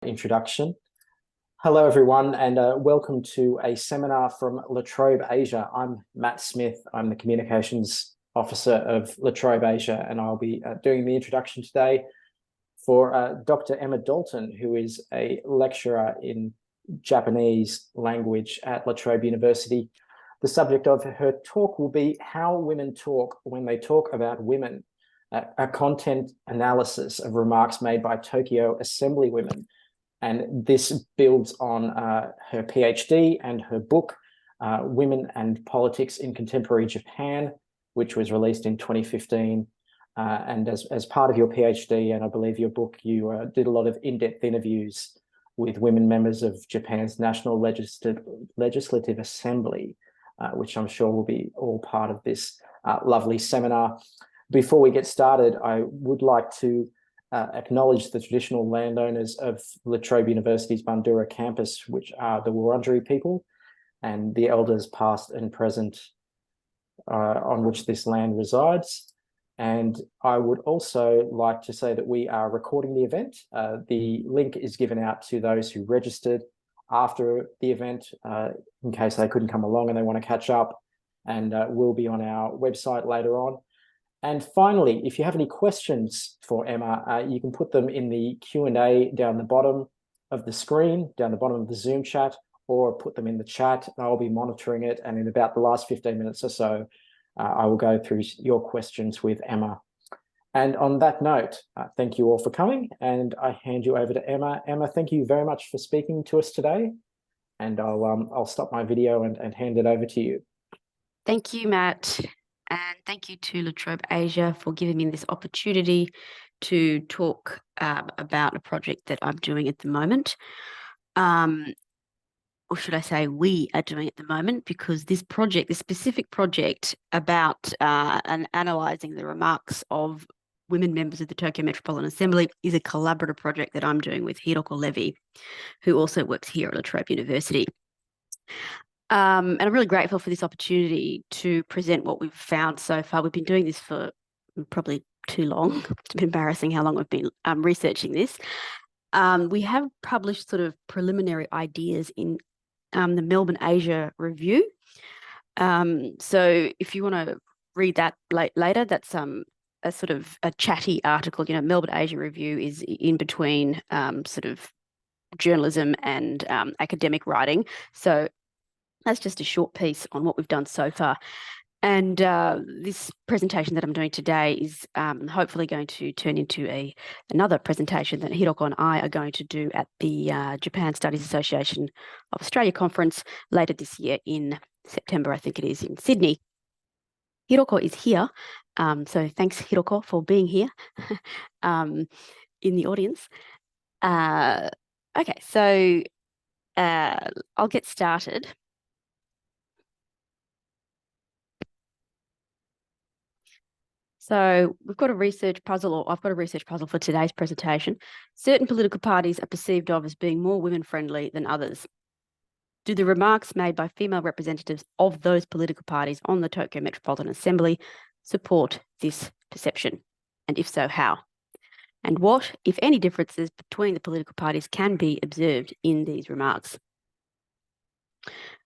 introduction. Hello, everyone, and welcome to a seminar from Trobe Asia. I'm Matt Smith. I'm the Communications Officer of Trobe Asia, and I'll be doing the introduction today for Dr. Emma Dalton, who is a lecturer in Japanese language at La Trobe University. The subject of her talk will be How Women Talk When They Talk About Women, a content analysis of remarks made by Tokyo Assembly women. And this builds on her PhD and her book, Women and Politics in Contemporary Japan, which was released in 2015. And as part of your PhD, and I believe your book, you did a lot of in-depth interviews with women members of Japan's National Legislative Assembly, which I'm sure will be all part of this lovely seminar. Before we get started, I would like to acknowledge the traditional landowners of La Trobe University's Bandura campus, which are the Wurundjeri people, and the elders past and present on which this land resides. And I would also like to say that we are recording the event. The link is given out to those who registered after the event in case they couldn't come along and they want to catch up, and will be on our website later on. And finally, if you have any questions for Emma, you can put them in the Q&A down the bottom of the screen, down the bottom of the Zoom chat, or put them in the chat. I'll be monitoring it, and in about the last 15 minutes or so, I will go through your questions with Emma. And on that note, thank you all for coming, and I hand you over to Emma. Emma, thank you very much for speaking to us today, and I'll stop my video and hand it over to you. Thank you, Matt. And thank you to La Trobe Asia for giving me this opportunity to talk about a project that I'm doing at the moment. Or should I say we are doing at the moment, because this project, this specific project about analysing the remarks of women members of the Tokyo Metropolitan Assembly is a collaborative project that I'm doing with Hiroko Levy, who also works here at La Trobe University. And I'm really grateful for this opportunity to present what we've found so far. We've been doing this for probably too long. It's been embarrassing how long we've been researching this. We have published sort of preliminary ideas in the Melbourne Asia Review. So if you want to read that later, that's a sort of a chatty article. You know, Melbourne Asia Review is in between sort of journalism and academic writing. So that's just a short piece on what we've done so far. And this presentation that I'm doing today is hopefully going to turn into another presentation that Hiroko and I are going to do at the Japan Studies Association of Australia conference later this year in September, I think it is, in Sydney. Hiroko is here. So thanks, Hiroko, for being here in the audience. Okay, so I'll get started. So we've got a research puzzle, or I've got a research puzzle for today's presentation. Certain political parties are perceived of as being more women-friendly than others. Do the remarks made by female representatives of those political parties on the Tokyo Metropolitan Assembly support this perception? And if so, how? And what, if any, differences between the political parties can be observed in these remarks?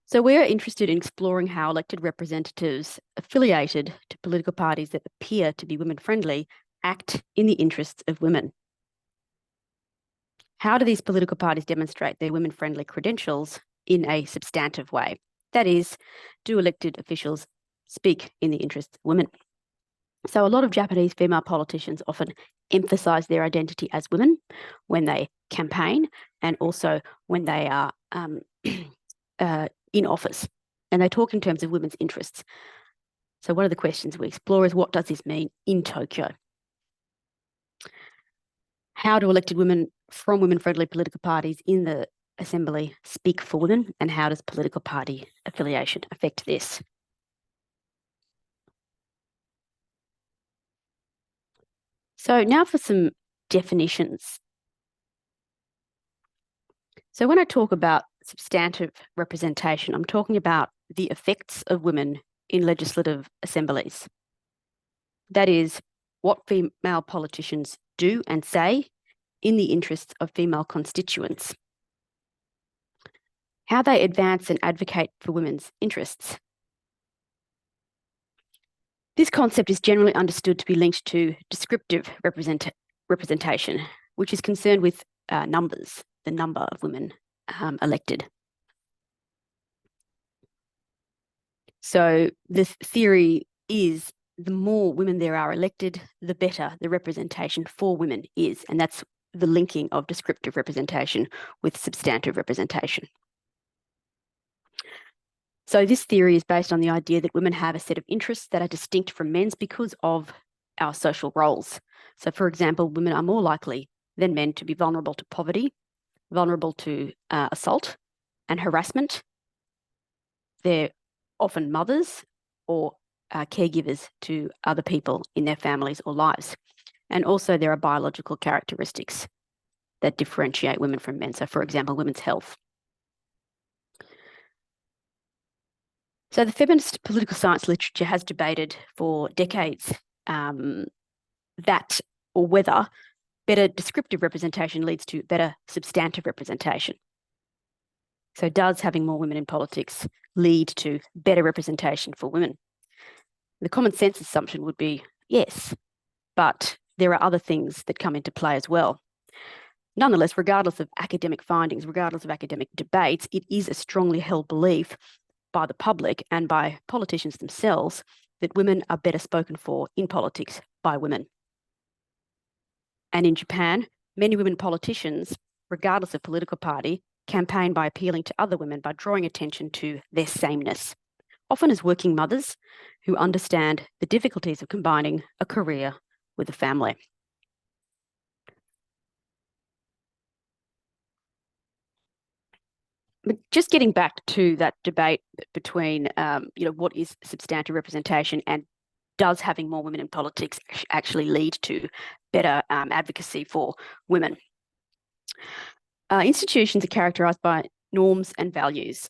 So we're interested in exploring how elected representatives affiliated to political parties that appear to be women-friendly act in the interests of women. How do these political parties demonstrate their women-friendly credentials in a substantive way? That is, do elected officials speak in the interests of women? So a lot of Japanese female politicians often emphasize their identity as women when they campaign, and also when they are in office, and they talk in terms of women's interests. So one of the questions we explore is, what does this mean in Tokyo? How do elected women from women-friendly political parties in the Assembly speak for women, and how does political party affiliation affect this? So now for some definitions. So when I talk about substantive representation, I'm talking about the effects of women in legislative assemblies. That is, what female politicians do and say in the interests of female constituents. How they advance and advocate for women's interests. This concept is generally understood to be linked to descriptive representation, which is concerned with numbers, the number of women elected. So the theory is the more women there are elected, the better the representation for women is. And that's the linking of descriptive representation with substantive representation. So this theory is based on the idea that women have a set of interests that are distinct from men's because of our social roles. So for example, women are more likely than men to be vulnerable to poverty, vulnerable to assault and harassment. They're often mothers or caregivers to other people in their families or lives. And also there are biological characteristics that differentiate women from men. So for example, women's health. So the feminist political science literature has debated for decades that or whether better descriptive representation leads to better substantive representation. So does having more women in politics lead to better representation for women? The common sense assumption would be yes, but there are other things that come into play as well. Nonetheless, regardless of academic findings, regardless of academic debates, it is a strongly held belief by the public and by politicians themselves that women are better spoken for in politics by women. And in Japan, many women politicians, regardless of political party, campaign by appealing to other women by drawing attention to their sameness, often as working mothers who understand the difficulties of combining a career with a family. But just getting back to that debate between, what is substantive representation and does having more women in politics actually lead to better advocacy for women? Institutions are characterised by norms and values.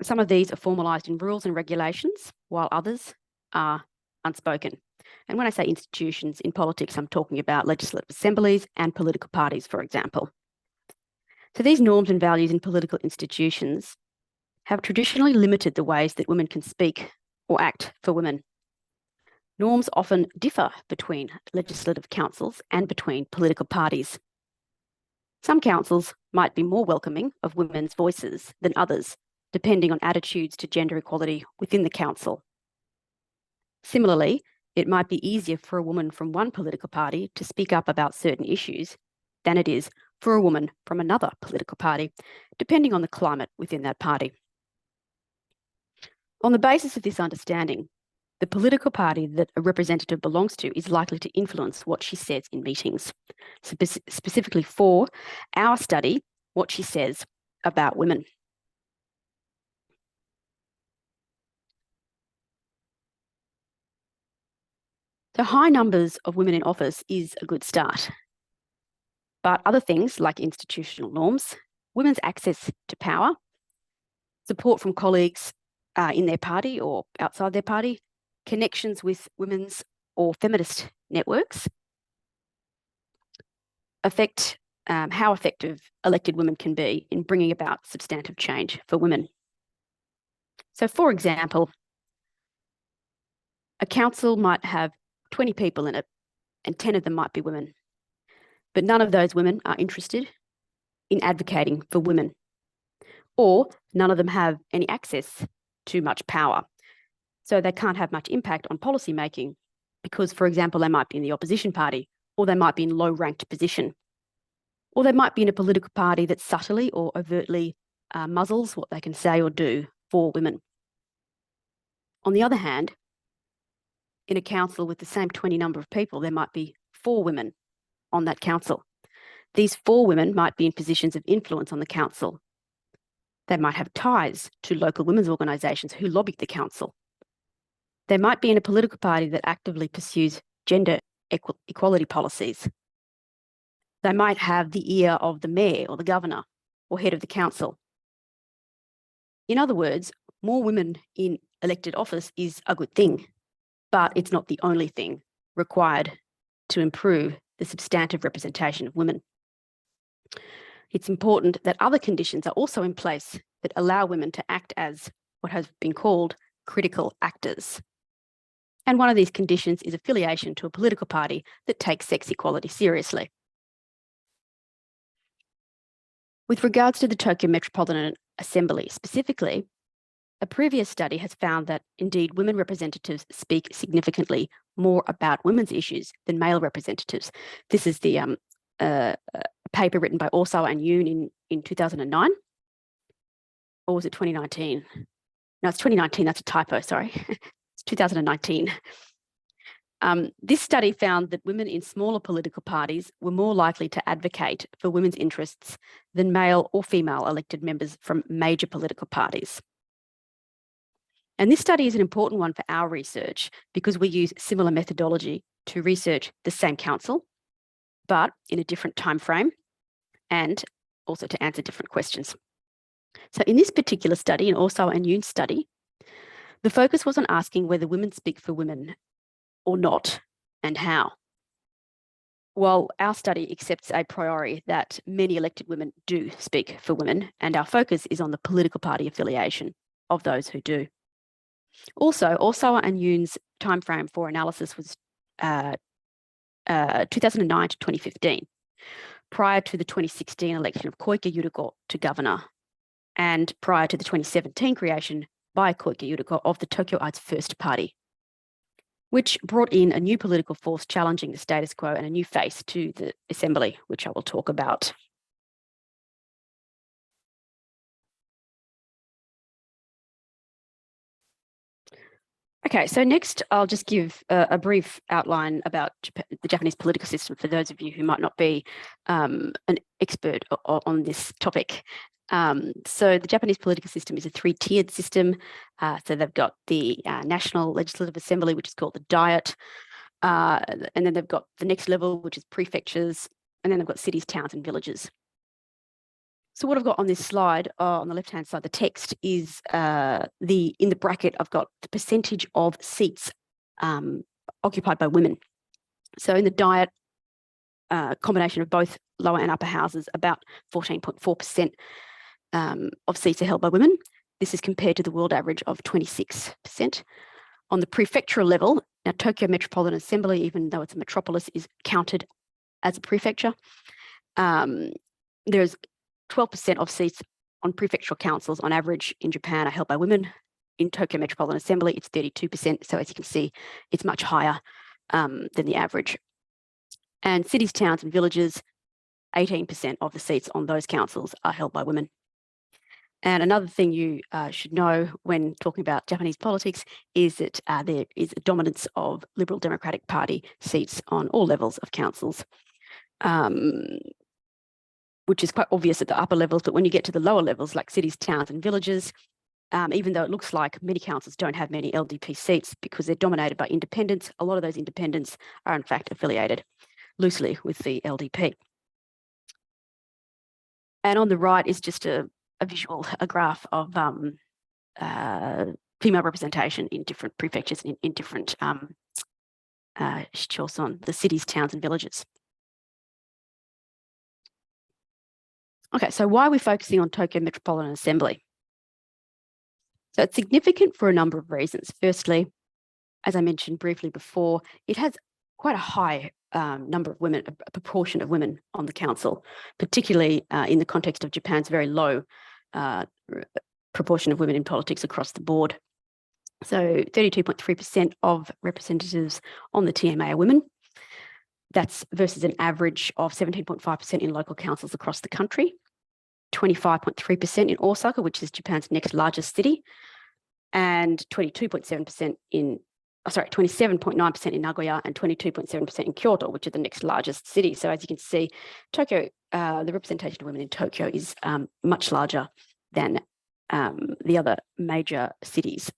Some of these are formalised in rules and regulations, while others are unspoken. And when I say institutions in politics, I'm talking about legislative assemblies and political parties, for example. So these norms and values in political institutions have traditionally limited the ways that women can speak or act for women. Norms often differ between legislative councils and between political parties. Some councils might be more welcoming of women's voices than others, depending on attitudes to gender equality within the council. Similarly, it might be easier for a woman from one political party to speak up about certain issues than it is for a woman from another political party, depending on the climate within that party. On the basis of this understanding, the political party that a representative belongs to is likely to influence what she says in meetings, specifically for our study, what she says about women. So high numbers of women in office is a good start. But other things like institutional norms, women's access to power, support from colleagues in their party or outside their party, connections with women's or feminist networks affect how effective elected women can be in bringing about substantive change for women. So for example, a council might have 20 people in it and 10 of them might be women, but none of those women are interested in advocating for women, or none of them have any access to much power. So they can't have much impact on policy making because, for example, they might be in the opposition party, or they might be in low-ranked position, or they might be in a political party that subtly or overtly muzzles what they can say or do for women. On the other hand, in a council with the same 20 number of people, there might be 4 women on that council. These 4 women might be in positions of influence on the council. They might have ties to local women's organisations who lobby the council. They might be in a political party that actively pursues gender equality policies. They might have the ear of the mayor or the governor or head of the council. In other words, more women in elected office is a good thing, but it's not the only thing required to improve the substantive representation of women. It's important that other conditions are also in place that allow women to act as what has been called critical actors. And one of these conditions is affiliation to a political party that takes sex equality seriously. With regards to the Tokyo Metropolitan Assembly specifically, a previous study has found that indeed women representatives speak significantly more about women's issues than male representatives. This is the paper written by Osawa and Yoon in 2009. Or was it 2019? No, it's 2019. That's a typo, sorry. It's 2019. This study found that women in smaller political parties were more likely to advocate for women's interests than male or female elected members from major political parties. And this study is an important one for our research because we use similar methodology to research the same council, but in a different time frame and also to answer different questions. So in this particular study, in Osawa and Yoon's study, the focus was on asking whether women speak for women or not, and how. While our study accepts a priori that many elected women do speak for women, and our focus is on the political party affiliation of those who do. Also, Osawa and Yoon's timeframe for analysis was 2009 to 2015, prior to the 2016 election of Koike Yuriko to governor, and prior to the 2017 creation by Koike Yuriko of the Tokyo-ites First Party, which brought in a new political force challenging the status quo and a new face to the assembly, which I will talk about. Okay, so next I'll just give a brief outline about the Japanese political system for those of you who might not be an expert on this topic. So the Japanese political system is a three-tiered system. So they've got the National Legislative Assembly, which is called the Diet, and then they've got the next level, which is prefectures, and then they've got cities, towns, and villages. So what I've got on this slide, on the left-hand side, the text is in the bracket, I've got the percentage of seats occupied by women. So in the Diet, combination of both lower and upper houses, about 14.4% of seats are held by women. This is compared to the world average of 26%. On the prefectural level, now Tokyo Metropolitan Assembly, even though it's a metropolis, is counted as a prefecture. There's 12% of seats on prefectural councils on average in Japan are held by women. In Tokyo Metropolitan Assembly, it's 32%. So as you can see, it's much higher than the average. And cities, towns, and villages, 18% of the seats on those councils are held by women. And another thing you should know when talking about Japanese politics is that there is a dominance of Liberal Democratic Party seats on all levels of councils, which is quite obvious at the upper levels, but when you get to the lower levels, like cities, towns, and villages, even though it looks like many councils don't have many LDP seats because they're dominated by independents, a lot of those independents are in fact affiliated loosely with the LDP. And on the right is just a visual, a graph of female representation in different prefectures, in different shichoson, the cities, towns, and villages. Okay, so why are we focusing on Tokyo Metropolitan Assembly? So it's significant for a number of reasons. Firstly, as I mentioned briefly before, it has quite a high number of women, a proportion of women on the council, particularly in the context of Japan's very low proportion of women in politics across the board. So 32.3% of representatives on the TMA are women. That's versus an average of 17.5% in local councils across the country, 25.3% in Osaka, which is Japan's next largest city, and 27.9% in Nagoya and 22.7% in Kyoto, which is the next largest city. So as you can see, Tokyo, the representation of women in Tokyo is much larger than the other major cities.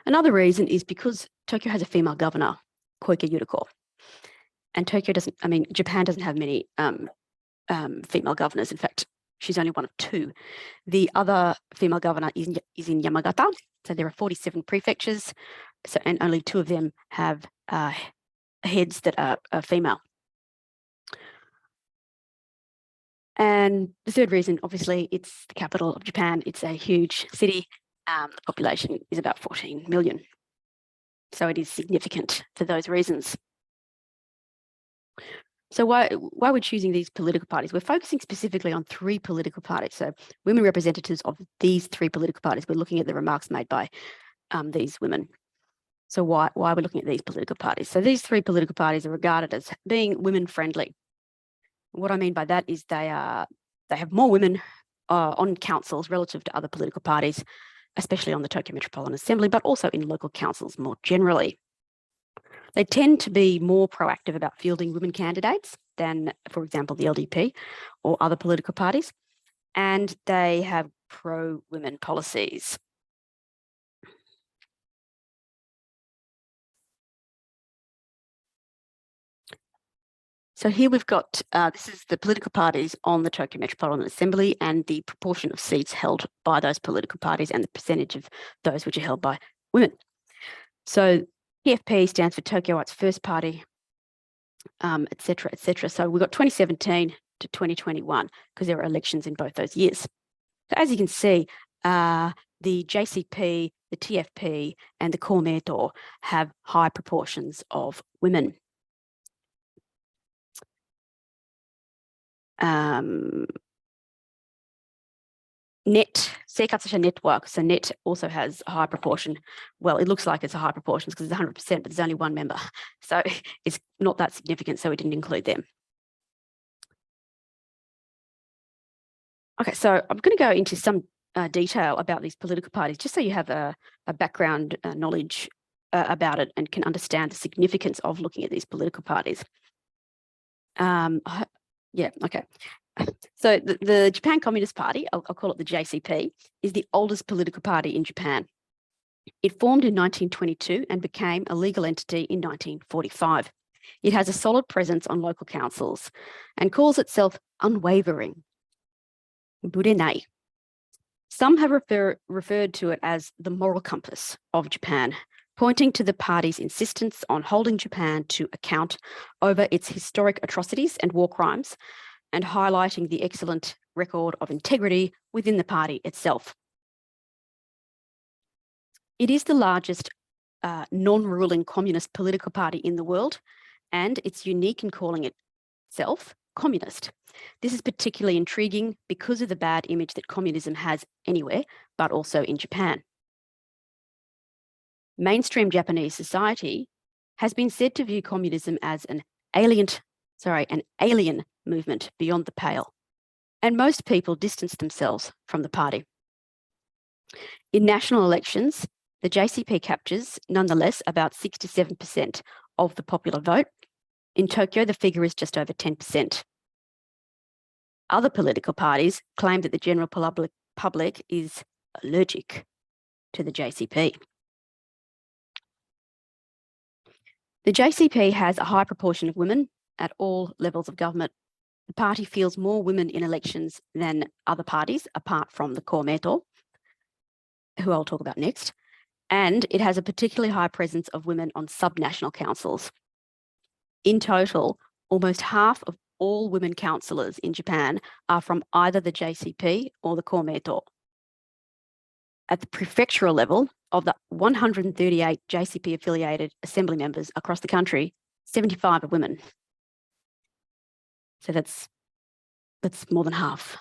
Another reason is because Tokyo has a female governor, Koike Yuriko. And Japan doesn't have many female governors. In fact, she's only one of two. The other female governor is in Yamagata. So there are 47 prefectures, and only 2 of them have heads that are female. And the third reason, obviously, it's the capital of Japan. It's a huge city. The population is about 14 million. So it is significant for those reasons. So why we're choosing these political parties? We're focusing specifically on 3 political parties. So women representatives of these 3 political parties. We're looking at the remarks made by these women. So why we're looking at these political parties? So these 3 political parties are regarded as being women friendly. What I mean by that is they have more women on councils relative to other political parties, especially on the Tokyo Metropolitan Assembly, but also in local councils more generally. They tend to be more proactive about fielding women candidates than, for example, the LDP or other political parties, and they have pro-women policies. So here we've got, this is the political parties on the Tokyo Metropolitan Assembly and the proportion of seats held by those political parties and the percentage of those which are held by women. So TFP stands for Tokyo-ites First Party, et cetera, et cetera. So we've got 2017 to 2021 because there were elections in both those years. So as you can see, the JCP, the TFP, and the Komeito have high proportions of women. Net, Seikatsusha network, so Net also has a high proportion. Well, it looks like it's a high proportion because it's 100%, but there's only one member. So it's not that significant, so we didn't include them. Okay, so I'm going to go into some detail about these political parties, just so you have a background knowledge about it and can understand the significance of looking at these political parties. Yeah, okay. So the Japan Communist Party, I'll call it the JCP, is the oldest political party in Japan. It formed in 1922 and became a legal entity in 1945. It has a solid presence on local councils and calls itself unwavering, burenai. Some have referred to it as the moral compass of Japan, pointing to the party's insistence on holding Japan to account over its historic atrocities and war crimes, and highlighting the excellent record of integrity within the party itself. It is the largest non-ruling communist political party in the world, and it's unique in calling itself communist. This is particularly intriguing because of the bad image that communism has anywhere, but also in Japan. Mainstream Japanese society has been said to view communism as an alien movement beyond the pale, and most people distance themselves from the party. In national elections, the JCP captures, nonetheless, about 67% of the popular vote. In Tokyo, the figure is just over 10%. Other political parties claim that the general public is allergic to the JCP. The JCP has a high proportion of women at all levels of government. The party fields more women in elections than other parties, apart from the Komeito, who I'll talk about next. And it has a particularly high presence of women on subnational councils. In total, almost half of all women councillors in Japan are from either the JCP or the Komeito. At the prefectural level, of the 138 JCP-affiliated assembly members across the country, 75 are women. So that's more than half.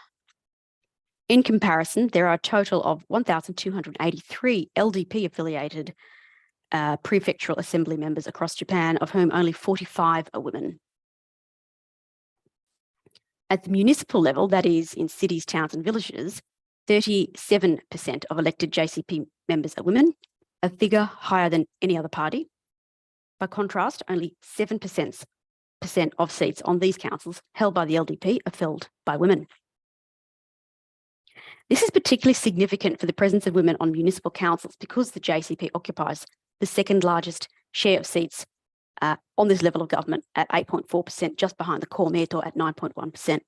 In comparison, there are a total of 1,283 LDP-affiliated prefectural assembly members across Japan, of whom only 45 are women. At the municipal level, that is in cities, towns, and villages, 37% of elected JCP members are women, a figure higher than any other party. By contrast, only 7% of seats on these councils held by the LDP are filled by women. This is particularly significant for the presence of women on municipal councils because the JCP occupies the second largest share of seats on this level of government at 8.4%, just behind the Komeito at 9.1%.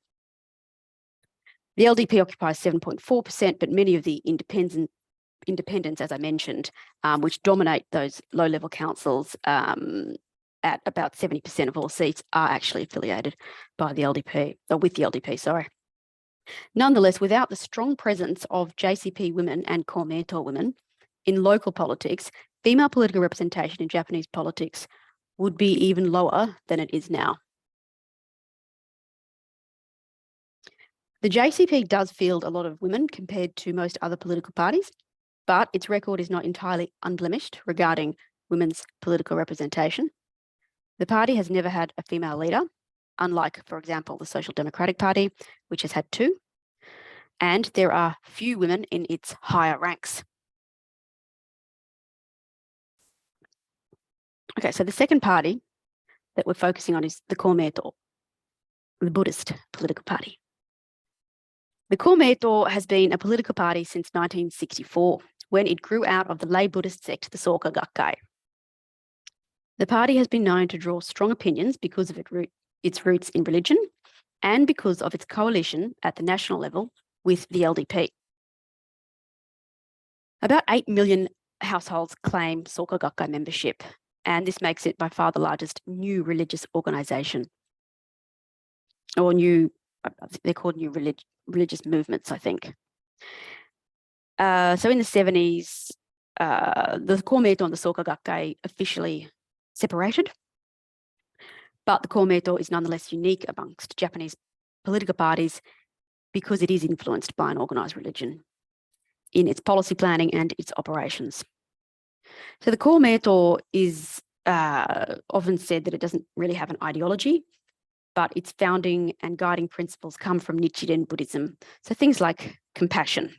The LDP occupies 7.4%, but many of the independents, as I mentioned, which dominate those low-level councils at about 70% of all seats, are actually affiliated by the LDP, or with the LDP, sorry. Nonetheless, without the strong presence of JCP women and Komeito women in local politics, female political representation in Japanese politics would be even lower than it is now. The JCP does field a lot of women compared to most other political parties, but its record is not entirely unblemished regarding women's political representation. The party has never had a female leader, unlike, for example, the Social Democratic Party, which has had 2, and there are few women in its higher ranks. Okay, so the second party that we're focusing on is the Komeito, the Buddhist political party. The Komeito has been a political party since 1964, when it grew out of the lay Buddhist sect, the Soka Gakkai. The party has been known to draw strong opinions because of its roots in religion and because of its coalition at the national level with the LDP. About 8 million households claim Soka Gakkai membership, and this makes it by far the largest new religious organisation, or they're called new religious movements, I think. So in the 70s, the Komeito and the Soka Gakkai officially separated, but the Komeito is nonetheless unique amongst Japanese political parties because it is influenced by an organised religion in its policy planning and its operations. So the Komeito is often said that it doesn't really have an ideology, but its founding and guiding principles come from Nichiren Buddhism. So things like compassion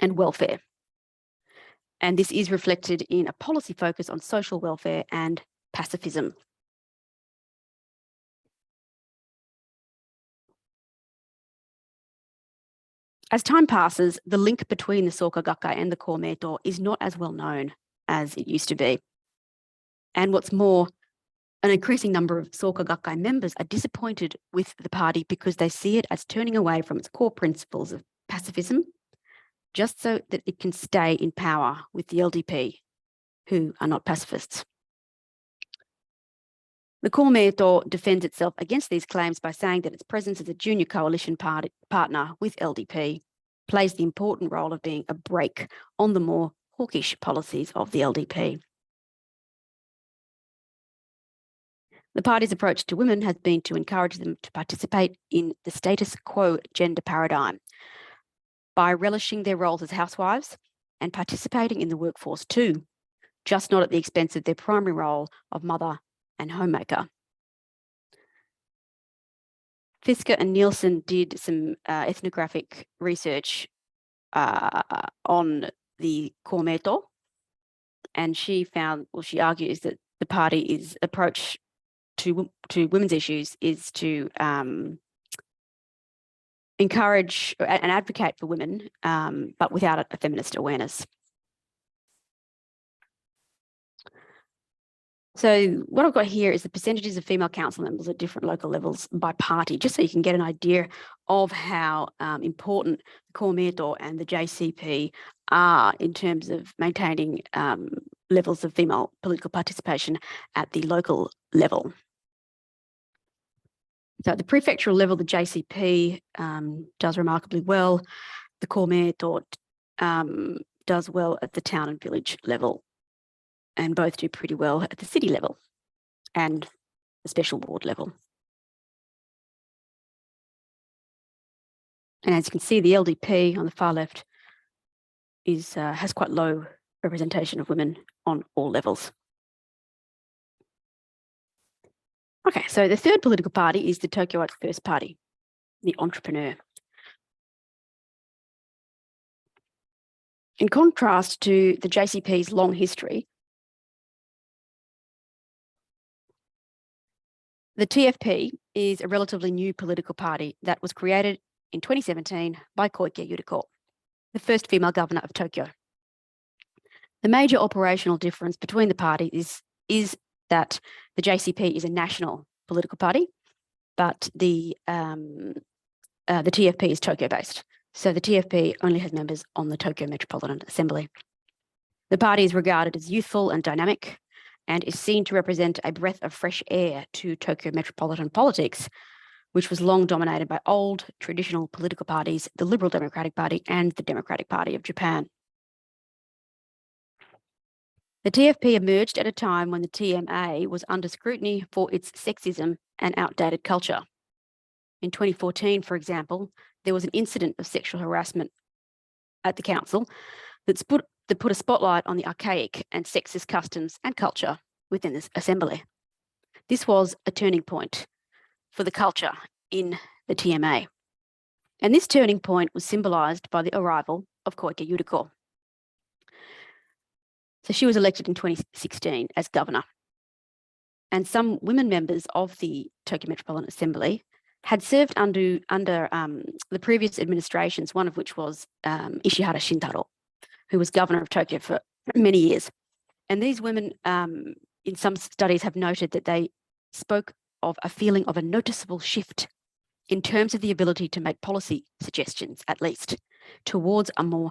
and welfare. And this is reflected in a policy focus on social welfare and pacifism. As time passes, the link between the Soka Gakkai and the Komeito is not as well known as it used to be. And what's more, an increasing number of Soka Gakkai members are disappointed with the party because they see it as turning away from its core principles of pacifism, just so that it can stay in power with the LDP, who are not pacifists. The Komeito defends itself against these claims by saying that its presence as a junior coalition partner with LDP plays the important role of being a brake on the more hawkish policies of the LDP. The party's approach to women has been to encourage them to participate in the status quo gender paradigm by relishing their roles as housewives and participating in the workforce too, just not at the expense of their primary role of mother and homemaker. Fisker and Nielsen did some ethnographic research on the Komeito, and she argues that the party's approach to women's issues is to encourage and advocate for women, but without a feminist awareness. So what I've got here is the percentages of female council members at different local levels by party, just so you can get an idea of how important the Komeito and the JCP are in terms of maintaining levels of female political participation at the local level. So at the prefectural level, the JCP does remarkably well. The Komeito does well at the town and village level, and both do pretty well at the city level and the special ward level. And as you can see, the LDP on the far left has quite low representation of women on all levels. Okay, so the third political party is the Tokyo-ites First Party, the entrepreneur. In contrast to the JCP's long history, the TFP is a relatively new political party that was created in 2017 by Koike Yuriko, the first female governor of Tokyo. The major operational difference between the parties is that the JCP is a national political party, but the TFP is Tokyo-based. So the TFP only has members on the Tokyo Metropolitan Assembly. The party is regarded as youthful and dynamic and is seen to represent a breath of fresh air to Tokyo metropolitan politics, which was long dominated by old traditional political parties, the Liberal Democratic Party and the Democratic Party of Japan. The TFP emerged at a time when the TMA was under scrutiny for its sexism and outdated culture. In 2014, for example, there was an incident of sexual harassment at the council that put a spotlight on the archaic and sexist customs and culture within this assembly. This was a turning point for the culture in the TMA. And this turning point was symbolised by the arrival of Koike Yuriko. So she was elected in 2016 as governor. And some women members of the Tokyo Metropolitan Assembly had served under the previous administrations, one of which was Ishihara Shintaro, who was governor of Tokyo for many years. And these women, in some studies, have noted that they spoke of a feeling of a noticeable shift in terms of the ability to make policy suggestions, at least, towards a more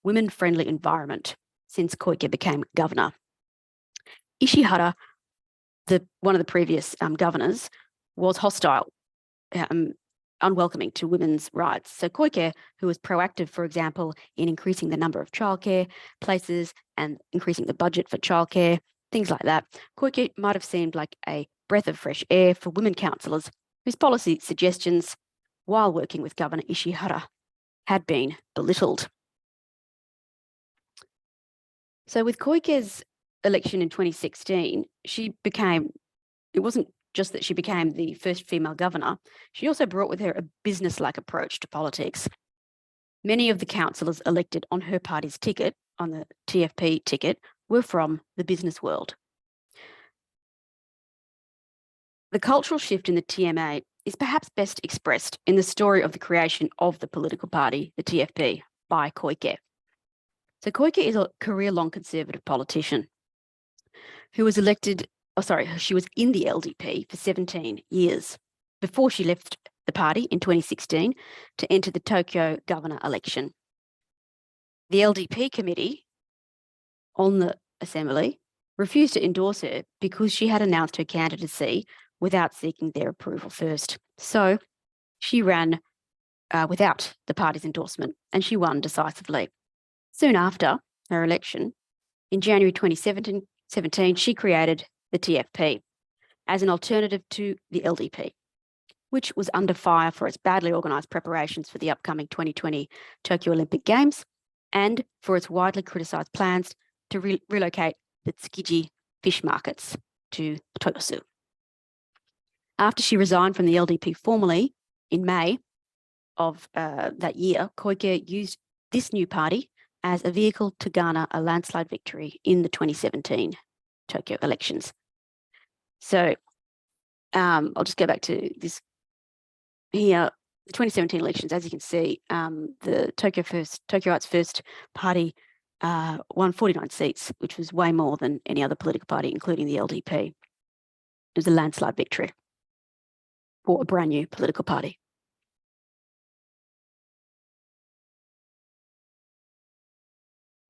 women-friendly environment since Koike became governor. Ishihara, one of the previous governors, was hostile, unwelcoming to women's rights. So Koike, who was proactive, for example, in increasing the number of childcare places and increasing the budget for childcare, things like that, Koike might have seemed like a breath of fresh air for women councillors whose policy suggestions, while working with Governor Ishihara, had been belittled. So with Koike's election in 2016, it wasn't just that she became the first female governor, she also brought with her a business-like approach to politics. Many of the councillors elected on her party's ticket, on the TFP ticket, were from the business world. The cultural shift in the TMA is perhaps best expressed in the story of the creation of the political party, the TFP, by Koike. So Koike is a career-long conservative politician who was she was in the LDP for 17 years before she left the party in 2016 to enter the Tokyo governor election. The LDP committee on the assembly refused to endorse her because she had announced her candidacy without seeking their approval first. So she ran without the party's endorsement, and she won decisively. Soon after her election, in January 2017, she created the TFP as an alternative to the LDP, which was under fire for its badly organised preparations for the upcoming 2020 Tokyo Olympic Games and for its widely criticised plans to relocate the Tsukiji fish markets to Toyosu. After she resigned from the LDP formally in May of that year, Koike used this new party as a vehicle to garner a landslide victory in the 2017 Tokyo elections. So I'll just go back to this here. The 2017 elections, as you can see, the Tokyo-ites First Party won 49 seats, which was way more than any other political party, including the LDP. It was a landslide victory for a brand new political party.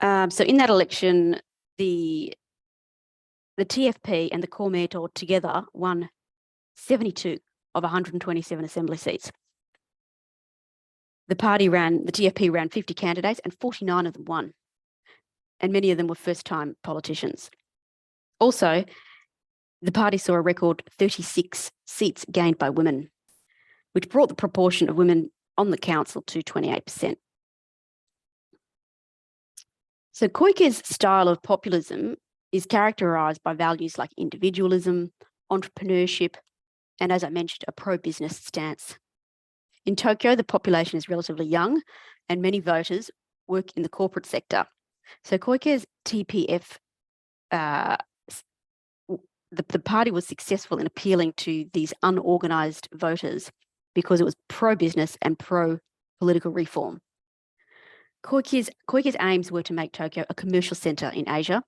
So in that election, the TFP and the Komeito together won 72 of 127 assembly seats. The TFP ran 50 candidates and 49 of them won. And many of them were first-time politicians. Also, the party saw a record 36 seats gained by women, which brought the proportion of women on the council to 28%. So Koike's style of populism is characterised by values like individualism, entrepreneurship, and, as I mentioned, a pro-business stance. In Tokyo, the population is relatively young and many voters work in the corporate sector. So Koike's TPF, the party was successful in appealing to these unorganised voters because it was pro-business and pro-political reform. Koike's aims were to make Tokyo a commercial centre in Asia,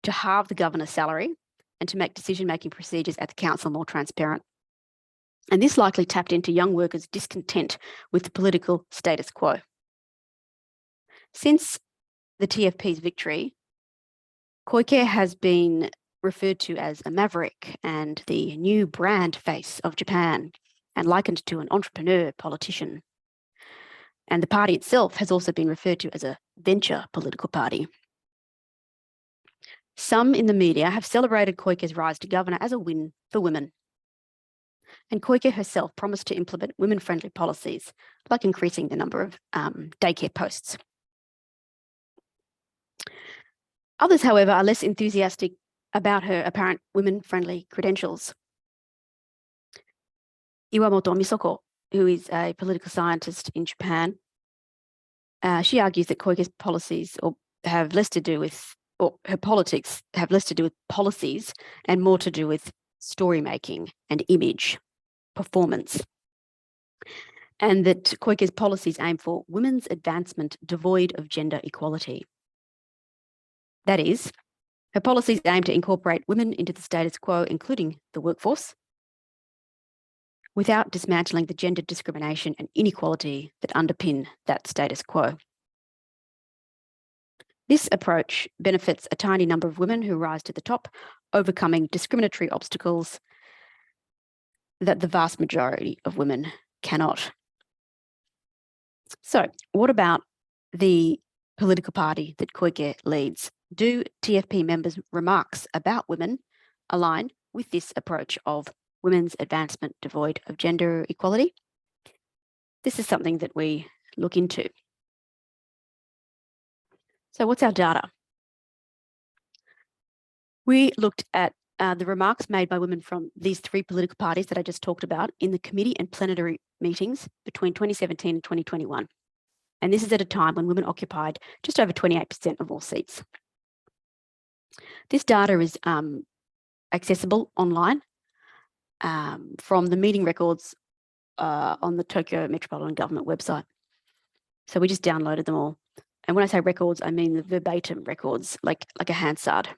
to halve the governor's salary, and to make decision-making procedures at the council more transparent. And this likely tapped into young workers' discontent with the political status quo. Since the TFP's victory, Koike has been referred to as a maverick and the new brand face of Japan. and likened to an entrepreneur politician. And the party itself has also been referred to as a venture political party. Some in the media have celebrated Koike's rise to governor as a win for women. And Koike herself promised to implement women-friendly policies, like increasing the number of daycare posts. Others, however, are less enthusiastic about her apparent women-friendly credentials. Iwamoto Misoko, who is a political scientist in Japan, she argues that Koike's policies have less to do with, or her politics have less to do with policies and more to do with story making and image, performance. And that Koike's policies aim for women's advancement devoid of gender equality. That is, her policies aim to incorporate women into the status quo, including the workforce, without dismantling the gender discrimination and inequality that underpin that status quo. This approach benefits a tiny number of women who rise to the top, overcoming discriminatory obstacles that the vast majority of women cannot. So, what about the political party that Koike leads? Do TFP members' remarks about women align with this approach of women's advancement devoid of gender equality? This is something that we look into. So what's our data? We looked at the remarks made by women from these three political parties that I just talked about in the committee and plenary meetings between 2017 and 2021. And this is at a time when women occupied just over 28% of all seats. This data is accessible online from the meeting records on the Tokyo Metropolitan Government website. So we just downloaded them all. And when I say records, I mean the verbatim records, like a Hansard.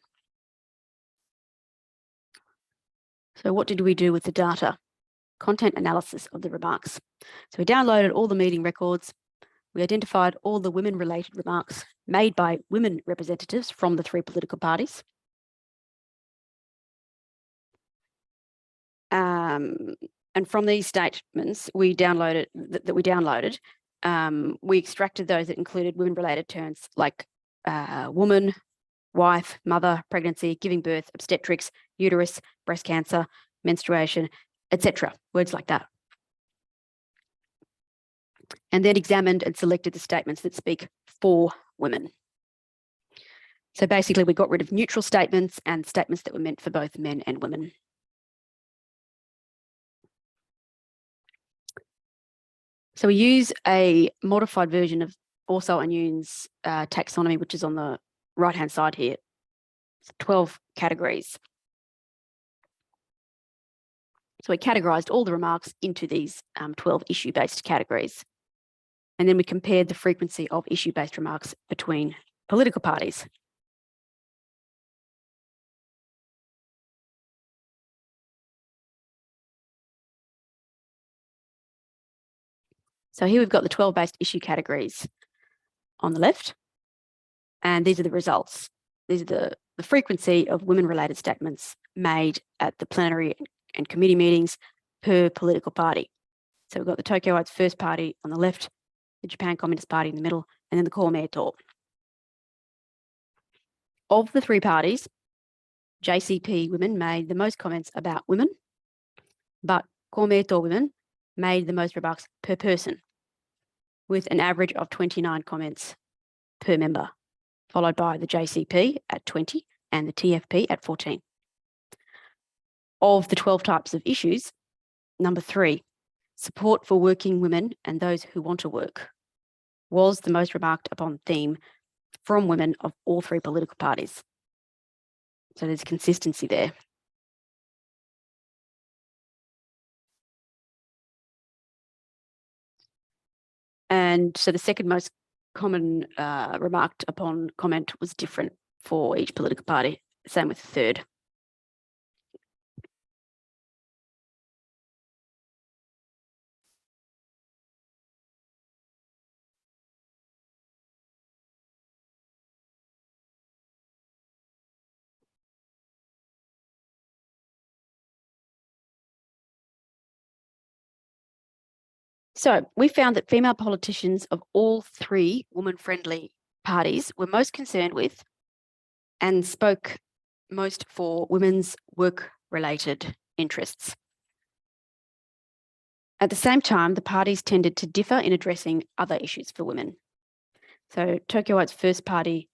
So what did we do with the data? Content analysis of the remarks. So we downloaded all the meeting records. We identified all the women-related remarks made by women representatives from the three political parties. And from these statements we extracted those that included women-related terms like woman, wife, mother, pregnancy, giving birth, obstetrics, uterus, breast cancer, menstruation, etc. Words like that. And then examined and selected the statements that speak for women. So basically we got rid of neutral statements and statements that were meant for both men and women. So we use a modified version of Orso and Yoon's taxonomy, which is on the right-hand side here. It's 12 categories. So we categorized all the remarks into these 12 issue-based categories. And then we compared the frequency of issue-based remarks between political parties. So here we've got the 12 based issue categories on the left. And these are the results. These are the frequency of women-related statements made at the plenary and committee meetings per political party. So we've got the Tokyo-ites First Party on the left, the Japan Communist Party in the middle, and then the Komeito. Of the three parties, JCP women made the most comments about women, but Komeito women made the most remarks per person, with an average of 29 comments per member, followed by the JCP at 20 and the TFP at 14. Of the 12 types of issues, number 3, support for working women and those who want to work, was the most remarked upon theme from women of all three political parties. So there's consistency there. And so the second most common remarked upon comment was different for each political party. Same with the third. So we found that female politicians of all three woman-friendly parties were most concerned with and spoke most for women's work-related interests. At the same time, the parties tended to differ in addressing other issues for women. So Tokyo-ites First Party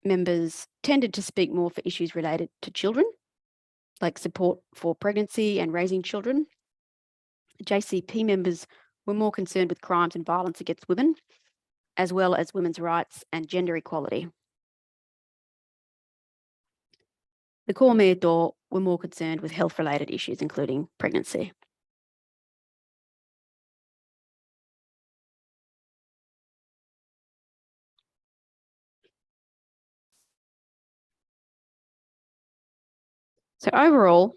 members tended to speak more for issues related to children, like support for pregnancy and raising children. JCP members were more concerned with crimes and violence against women, as well as women's rights and gender equality. The Komeito were more concerned with health-related issues, including pregnancy. So overall,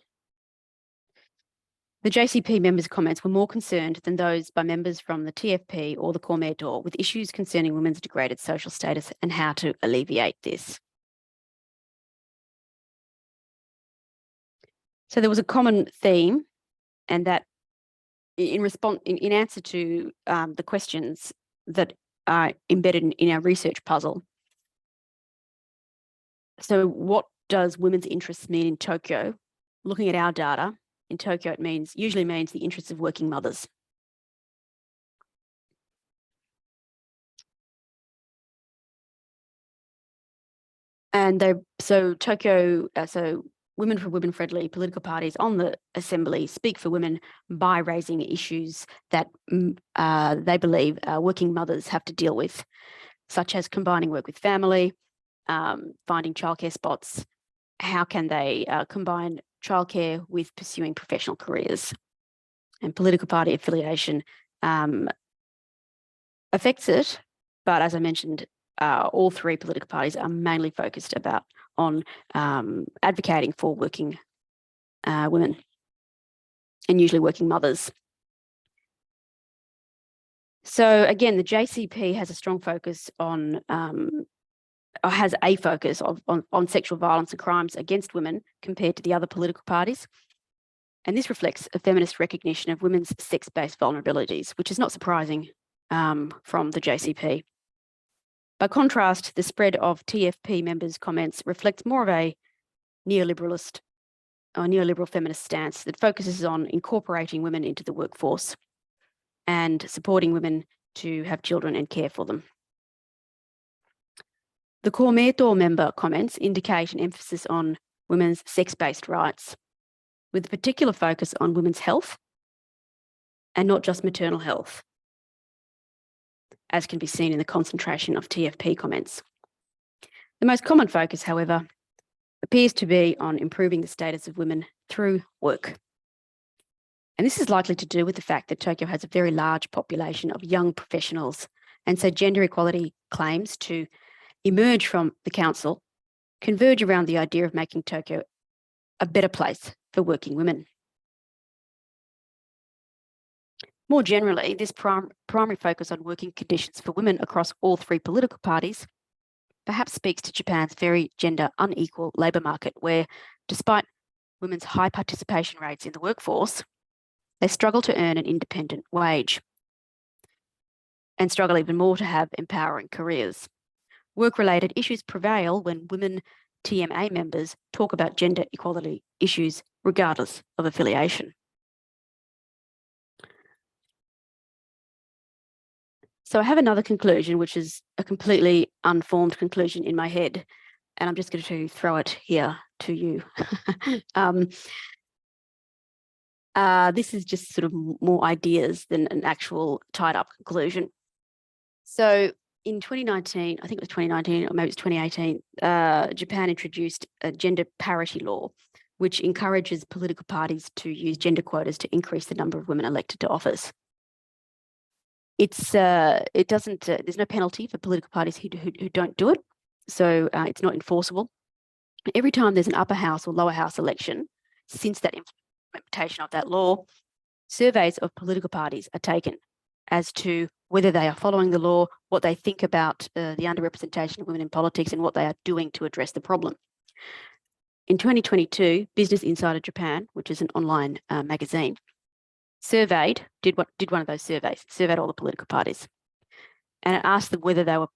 the JCP members' comments were more concerned than those by members from the TFP or the Komeito with issues concerning women's degraded social status and how to alleviate this. So there was a common theme, and that in answer to the questions that are embedded in our research puzzle. So what does women's interests mean in Tokyo? Looking at our data, in Tokyo, it usually means the interests of working mothers. And so women for women-friendly political parties on the assembly speak for women by raising issues that they believe working mothers have to deal with, such as combining work with family, finding childcare spots. How can they combine childcare with pursuing professional careers? And political party affiliation affects it, but as I mentioned, all three political parties are mainly focused on advocating for working women, and usually working mothers. So again, the JCP has a strong focus on sexual violence and crimes against women compared to the other political parties. And this reflects a feminist recognition of women's sex-based vulnerabilities, which is not surprising from the JCP. By contrast, the spread of TFP members' comments reflects more of a neoliberal feminist stance that focuses on incorporating women into the workforce and supporting women to have children and care for them. The Komeito member comments indicate an emphasis on women's sex-based rights, with a particular focus on women's health and not just maternal health, as can be seen in the concentration of TFP comments. The most common focus, however, appears to be on improving the status of women through work. And this is likely to do with the fact that Tokyo has a very large population of young professionals, and so gender equality claims to emerge from the council converge around the idea of making Tokyo a better place for working women. More generally, this primary focus on working conditions for women across all three political parties perhaps speaks to Japan's very gender unequal labour market, where despite women's high participation rates in the workforce, they struggle to earn an independent wage and struggle even more to have empowering careers. Work-related issues prevail when women TMA members talk about gender equality issues regardless of affiliation. So I have another conclusion, which is a completely unformed conclusion in my head, and I'm just going to throw it here to you. This is just sort of more ideas than an actual tied-up conclusion. So in 2019, I think it was 2019 or maybe it's 2018, Japan introduced a gender parity law, which encourages political parties to use gender quotas to increase the number of women elected to office. There's no penalty for political parties who don't do it, so it's not enforceable. Every time there's an upper house or lower house election, since that implementation of that law, surveys of political parties are taken as to whether they are following the law, what they think about the underrepresentation of women in politics, and what they are doing to address the problem. In 2022, Business Insider Japan, which is an online magazine, did one of those surveys, surveyed all the political parties, and it asked them whether they were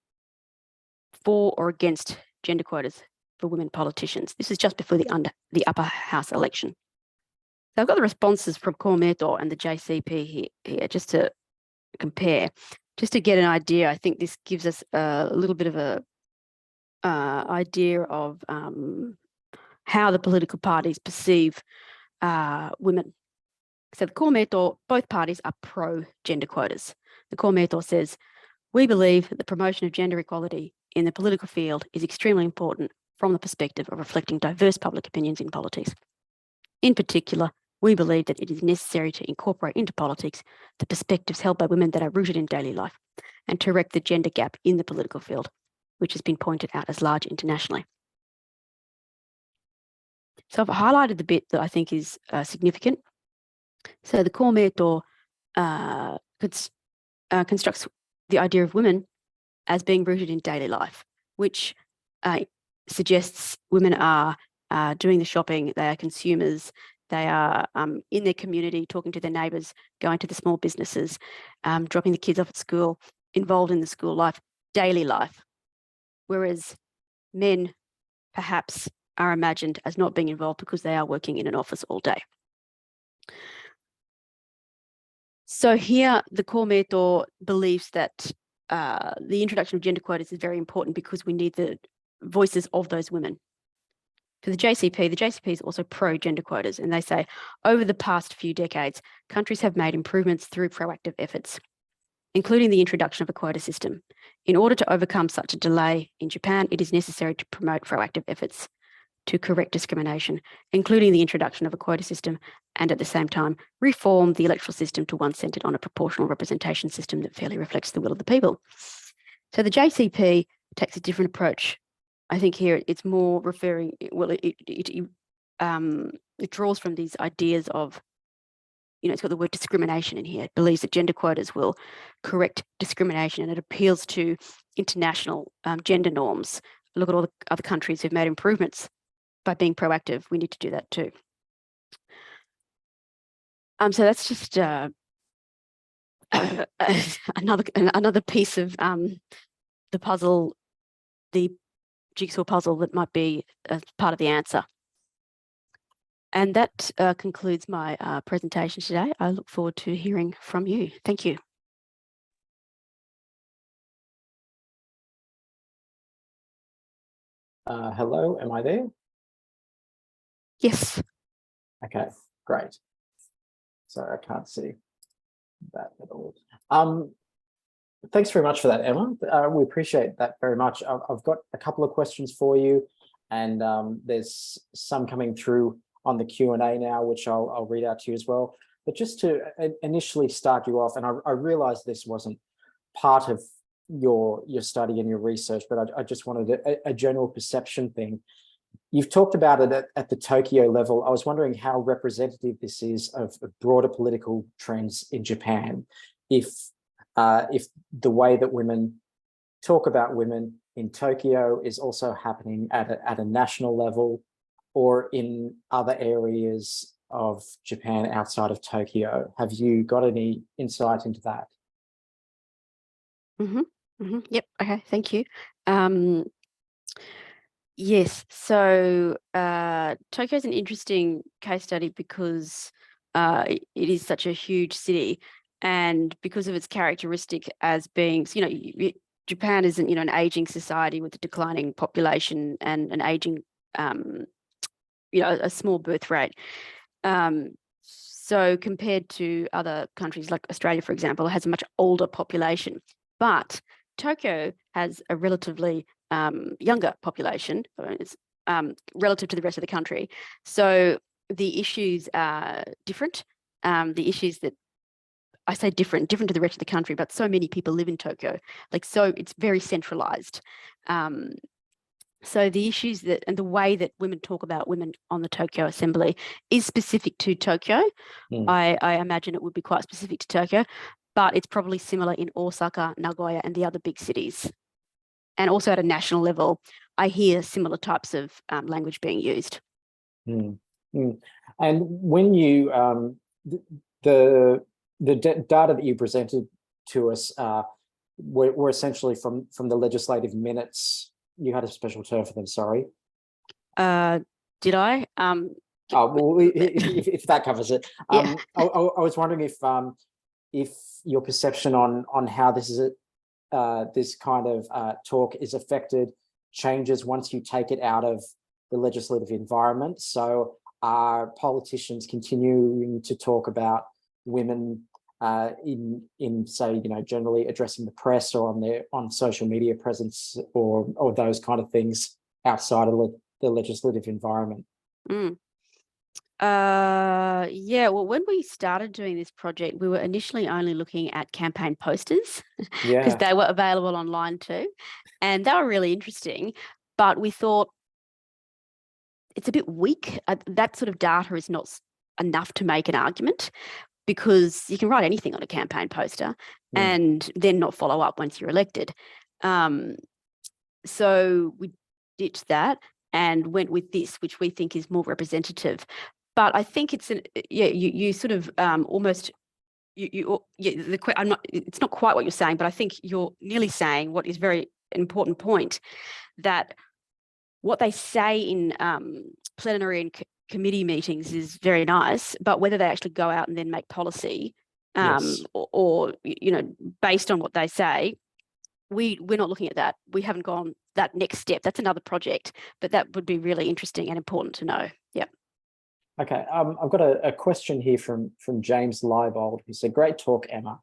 for or against gender quotas for women politicians. This is just before the upper house election. So I've got the responses from Komeito and the JCP here just to compare, just to get an idea. I think this gives us a little bit of a idea of how the political parties perceive women. So the Komeito, both parties are pro-gender quotas. The Komeito says, we believe that the promotion of gender equality in the political field is extremely important from the perspective of reflecting diverse public opinions in politics. In particular, we believe that it is necessary to incorporate into politics the perspectives held by women that are rooted in daily life and to correct the gender gap in the political field, which has been pointed out as large internationally. So I've highlighted the bit that I think is significant. So the Komeito constructs the idea of women as being rooted in daily life, which suggests women are doing the shopping, they are consumers, they are in their community, talking to their neighbours, going to the small businesses, dropping the kids off at school, involved in the school life, daily life. Whereas men perhaps are imagined as not being involved because they are working in an office all day. So here, the Komeito believes that the introduction of gender quotas is very important because we need the voices of those women. For the JCP is also pro-gender quotas, and they say, over the past few decades, countries have made improvements through proactive efforts, including the introduction of a quota system. In order to overcome such a delay in Japan, it is necessary to promote proactive efforts to correct discrimination, including the introduction of a quota system, and at the same time, reform the electoral system to one centred on a proportional representation system that fairly reflects the will of the people. So the JCP takes a different approach. I think here it's more referring, well, it draws from these ideas of, it's got the word discrimination in here. It believes that gender quotas will correct discrimination, and it appeals to international gender norms. Look at all the other countries who've made improvements by being proactive. We need to do that too. So that's just another piece of the puzzle, the jigsaw puzzle that might be part of the answer. And that concludes my presentation today. I look forward to hearing from you. Thank you. Hello, am I there? Yes. Okay, great. Sorry, I can't see that at all. Thanks very much for that, Emma. We appreciate that very much. I've got a couple of questions for you, and there's some coming through on the Q&A now, which I'll read out to you as well. But just to initially start you off, and I realized this wasn't part of your study and your research, but I just wanted a general perception thing. You've talked about it at the Tokyo level. I was wondering how representative this is of broader political trends in Japan. If the way that women talk about women in Tokyo is also happening at a national level, or in other areas of Japan outside of Tokyo. Have you got any insight into that? Yep. Okay. Thank you. Yes. So Tokyo is an interesting case study because it is such a huge city, and because of its characteristic as being, Japan is an aging society with a declining population and an aging, a small birth rate. So compared to other countries like Australia, for example, it has a much older population. But Tokyo has a relatively younger population relative to the rest of the country. So the issues are different. The issues that I say different to the rest of the country, but so many people live in Tokyo. So it's very centralized. So the issues and the way that women talk about women on the Tokyo Assembly is specific to Tokyo. I imagine it would be quite specific to Tokyo, but it's probably similar in Osaka, Nagoya, and the other big cities. And also at a national level, I hear similar types of language being used. And when you, the data that you presented to us were essentially from the legislative minutes. You had a special term for them, sorry. Did I? Oh, well, if that covers it. Yeah. I was wondering if your perception on how this is this kind of talk is affected changes once you take it out of the legislative environment. So are politicians continuing to talk about women in say, generally addressing the press or on social media presence or those kind of things outside of the legislative environment? Yeah, well, when we started doing this project, we were initially only looking at campaign posters because they were available online too, and they were really interesting, but we thought it's a bit weak. That sort of data is not enough to make an argument, because you can write anything on a campaign poster and then not follow up once you're elected. So we ditched that and went with this, which we think is more representative. But I think it's you sort of almost it's not quite what you're saying, but I think you're nearly saying what is very important point, that what they say in plenary and committee meetings is very nice, but whether they actually go out and then make policy or based on what they say, we're not looking at that. We haven't gone that next step. That's another project, but that would be really interesting and important to know. Yeah. Okay, I've got a question here from James Leibold, who said, "Great talk, Emma.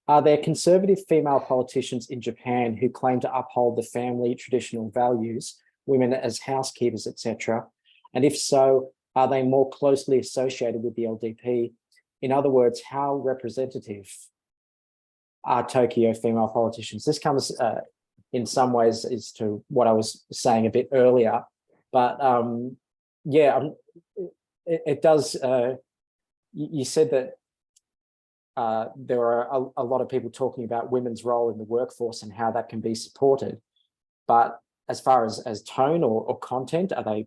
Are there conservative female politicians in Japan who claim to uphold the family traditional values, women as housekeepers, etc.? And if so, are they more closely associated with the LDP? In other words, how representative are Tokyo female politicians?" This comes in some ways as to what I was saying a bit earlier, but it does. You said that there are a lot of people talking about women's role in the workforce and how that can be supported. But as far as tone or content, are they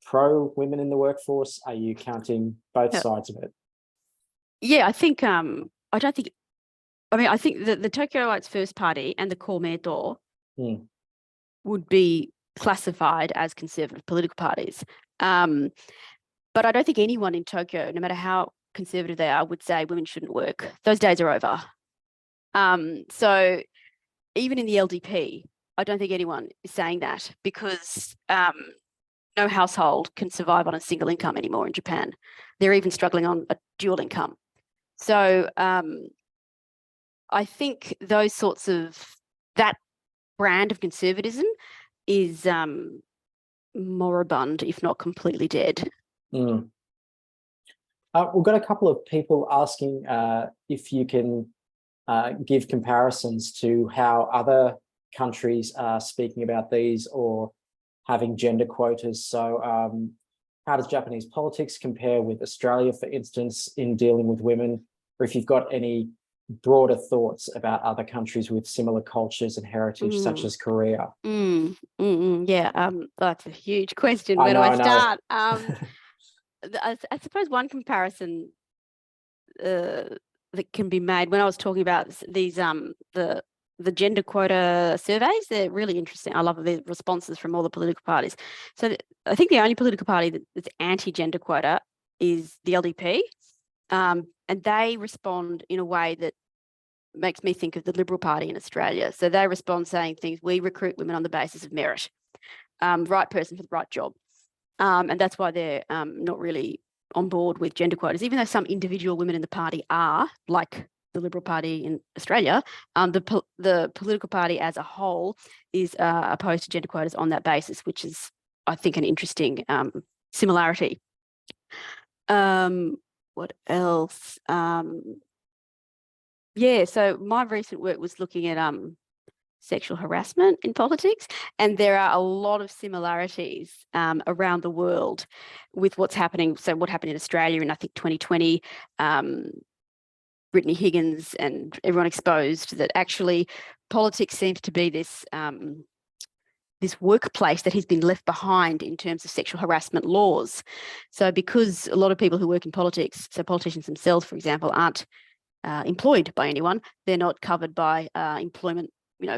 pro women in the workforce? Are you counting both sides of it? Yeah, I think I think the Tokyo-ites First Party and the Komeito would be classified as conservative political parties. But I don't think anyone in Tokyo, no matter how conservative they are, would say women shouldn't work. Those days are over. So even in the LDP, I don't think anyone is saying that, because no household can survive on a single income anymore in Japan. They're even struggling on a dual income. So I think that brand of conservatism is moribund, if not completely dead. We've got a couple of people asking if you can give comparisons to how other countries are speaking about these or having gender quotas. So how does Japanese politics compare with Australia, for instance, in dealing with women? Or if you've got any broader thoughts about other countries with similar cultures and heritage, such as Korea. Yeah, that's a huge question. Where do I start? I suppose one comparison that can be made, when I was talking about these the gender quota surveys, they're really interesting. I love the responses from all the political parties. So I think the only political party that's anti-gender quota is the LDP, and they respond in a way that makes me think of the Liberal Party in Australia. So they respond saying things: we recruit women on the basis of merit, right person for the right job. And that's why they're not really on board with gender quotas, even though some individual women in the party are, like the Liberal Party in Australia. The political party as a whole is opposed to gender quotas on that basis, which is, I think, an interesting similarity. What else? Yeah, so my recent work was looking at sexual harassment in politics, and there are a lot of similarities around the world with what's happening. So what happened in Australia in, I think, 2020, Brittany Higgins and everyone exposed that actually politics seems to be this this workplace that has been left behind in terms of sexual harassment laws. So because a lot of people who work in politics, so politicians themselves, for example, aren't employed by anyone, they're not covered by employment,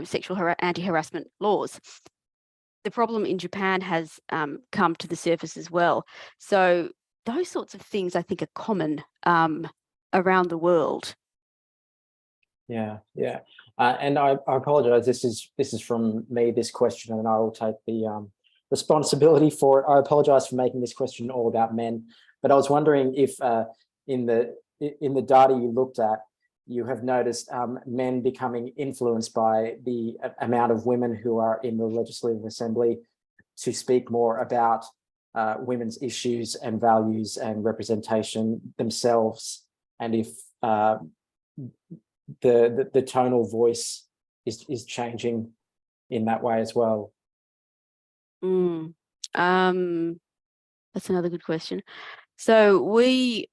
sexual anti-harassment laws. The problem in Japan has come to the surface as well. So those sorts of things, I think, are common around the world. Yeah. And I apologize. This is from me, this question, and I will take the responsibility for it. I apologize for making this question all about men, but I was wondering if in the data you looked at, you have noticed men becoming influenced by the amount of women who are in the Legislative Assembly to speak more about women's issues and values and representation themselves, and if the tonal voice is changing in that way as well. That's another good question. So we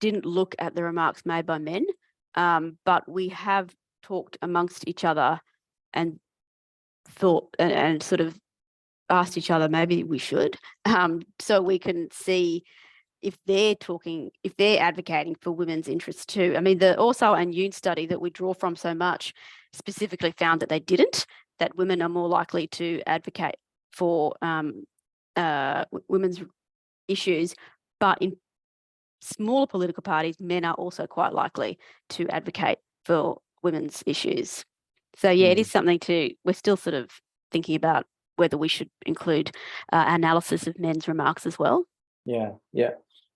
didn't look at the remarks made by men, but we have talked amongst each other and thought and sort of asked each other, maybe we should, so we can see if they're advocating for women's interests too. I mean, the Orso and Yoon study that we draw from so much specifically found that they didn't, that women are more likely to advocate for women's issues, but in smaller political parties, men are also quite likely to advocate for women's issues. So yeah, it is something we're still sort of thinking about whether we should include analysis of men's remarks as well. Yeah.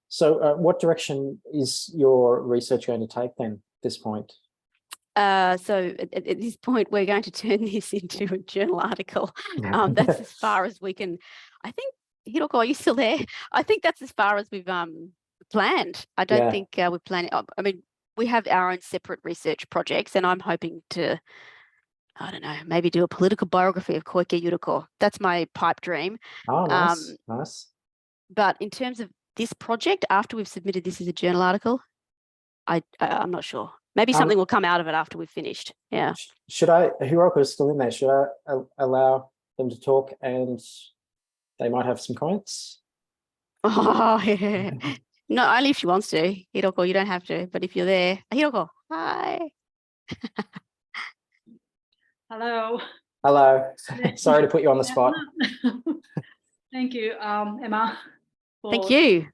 So what direction is your research going to take then at this point? So at this point, we're going to turn this into a journal article. That's as far as we can. I think, Hiroko, are you still there? I think that's as far as we've planned. I don't think we're planning. I mean, we have our own separate research projects, and I'm hoping to, I don't know, maybe do a political biography of Koike Yuriko. That's my pipe dream. Oh, nice. But in terms of this project, after we've submitted this as a journal article, I'm not sure. Maybe something will come out of it after we've finished. Yeah. Should Hiroko is still in there. Should I allow them to talk and they might have some comments? Oh, yeah. No, only if she wants to. Hiroko, you don't have to. But if you're there, Hiroko, hi. Hello. Sorry to put you on the spot. Thank you, Emma. Thank you.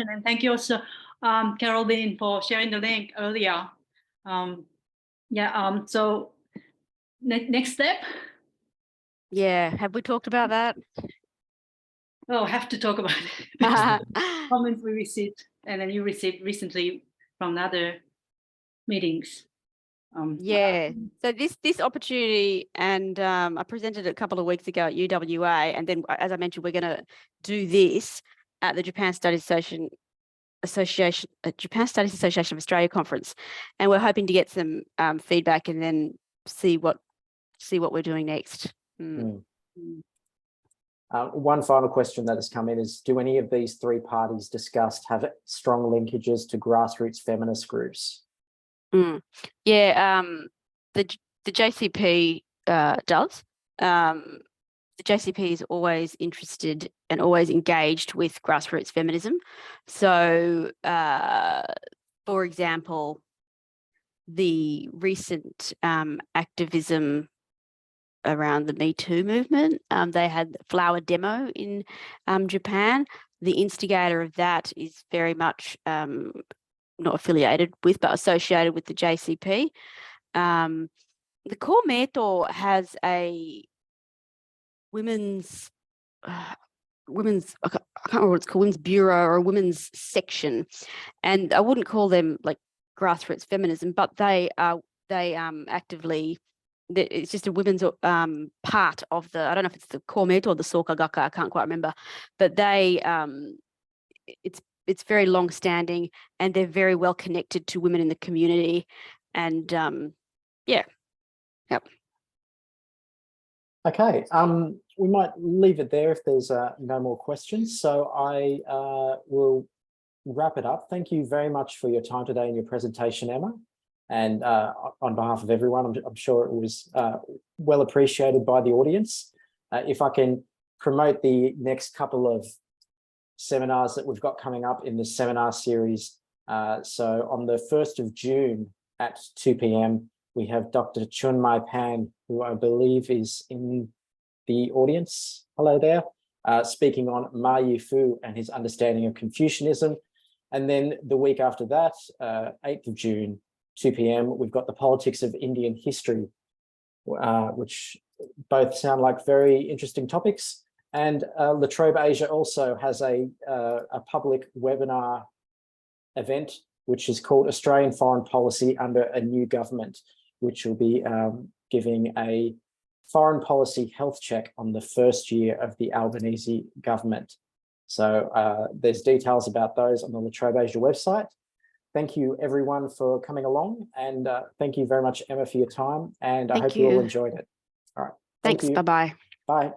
And thank you also, Caroline, for sharing the link earlier. So next step. Yeah, have we talked about that? Oh, have to talk about it. Comments we received, and then you received recently from other meetings. So this opportunity, and I presented it a couple of weeks ago at UWA, and then, as I mentioned, we're going to do this at the Japan Studies Association of Australia conference, and we're hoping to get some feedback and then see what we're doing next. One final question that has come in is: do any of these three parties discussed have strong linkages to grassroots feminist groups? Yeah, the JCP does. The JCP is always interested and always engaged with grassroots feminism. So, for example, the recent activism around the Me Too movement, they had a flower demo in Japan. The instigator of that is very much not affiliated with, but associated with the JCP. The Komeito has a women's I can't remember what it's called, women's bureau or a women's section, and I wouldn't call them like grassroots feminism, but they actively, it's just a women's part of the, I don't know if it's the Komeito or the Sokagaka, I can't quite remember, but they it's very long standing and they're very well connected to women in the community, and Okay, we might leave it there if there's no more questions. So I will wrap it up. Thank you very much for your time today and your presentation, Emma. And on behalf of everyone, I'm sure it was well appreciated by the audience. If I can promote the next couple of seminars that we've got coming up in this seminar series. So on the 1st of June at 2 p.m, we have Dr. Chun Mai Pan, who I believe is in the audience. Hello there. Speaking on Ma Yifu and his understanding of Confucianism. And then the week after that, 8th of June, 2 p.m, we've got the politics of Indian history, which both sound like very interesting topics. And La Trobe Asia also has a public webinar event, which is called Australian Foreign Policy Under a New Government, which will be giving a foreign policy health check on the first year of the Albanese government. So there's details about those on the La Trobe Asia website. Thank you everyone for coming along, and thank you very much, Emma, for your time, and I hope you all enjoyed it. All right. Thanks. Bye-bye. Bye.